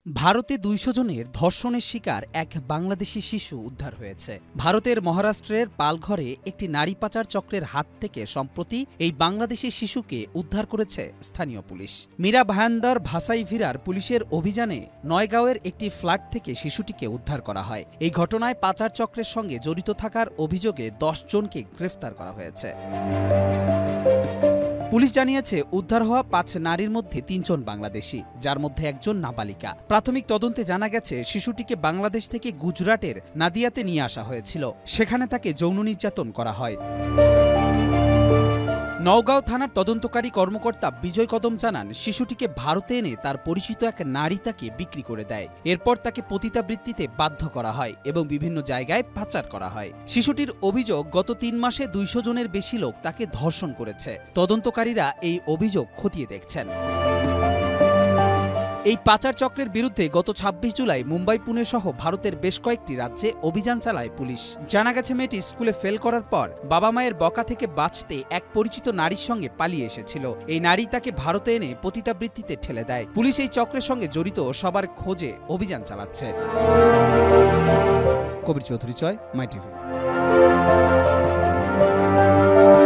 ভারতে ২০০ জনের ধর্ষণের শিকার এক বাংলাদেশি শিশু উদ্ধার হয়েছে। ভারতের মহারাষ্ট্রের পালঘরে একটি নারী পাচার চক্রের হাত থেকে সম্প্রতি এই বাংলাদেশি শিশুকে উদ্ধার করেছে স্থানীয় পুলিশ। মীরা ভায়ান্দর ভাসাইভিরার পুলিশের অভিযানে নয়গাঁওয়ের একটি ফ্ল্যাট থেকে শিশুটিকে উদ্ধার করা হয়। এই ঘটনায় পাচার চক্রের সঙ্গে জড়িত থাকার অভিযোগে ১০ জনকে গ্রেফতার করা হয়েছে। পুলিশ জানিয়েছে, উদ্ধার হওয়া ৫ নারীর মধ্যে ৩ জন বাংলাদেশি, যার মধ্যে একজন নাবালিকা। প্রাথমিক তদন্তে জানা গেছে, শিশুটিকে বাংলাদেশ থেকে গুজরাটের নাদিয়াতে নিয়ে আসা হয়েছিল। সেখানে তাকে যৌন নির্যাতন করা হয়। নওগাঁও থানার তদন্তকারী কর্মকর্তা বিজয় কদম জানান, শিশুটিকে ভারতে এনে তার পরিচিত এক নারী তাকে বিক্রি করে দেয়। এরপর তাকে পতিতাবৃত্তিতে বাধ্য করা হয় এবং বিভিন্ন জায়গায় পাচার করা হয়। শিশুটির অভিযোগ, গত ৩ মাসে ২০০ জনের বেশি লোক তাকে ধর্ষণ করেছে। তদন্তকারীরা এই অভিযোগ খতিয়ে দেখছেন। এই পাচার চক্রের বিরুদ্ধে গত ২৬ জুলাই মুম্বাই, পুনে সহ ভারতের বেশ কয়েকটি রাজ্যে অভিযান চালায় পুলিশ। জানা গেছে, মেয়েটি স্কুলে ফেল করার পর বাবা মায়ের বকা থেকে বাঁচতে এক পরিচিত নারীর সঙ্গে পালিয়ে এসেছিল। এই নারী তাকে ভারতে এনে পতিতাবৃত্তিতে ঠেলে দেয়। পুলিশ এই চক্রের সঙ্গে জড়িত সবার খোঁজে অভিযান চালাচ্ছে। কবির চৌধুরী, মাই টিভি।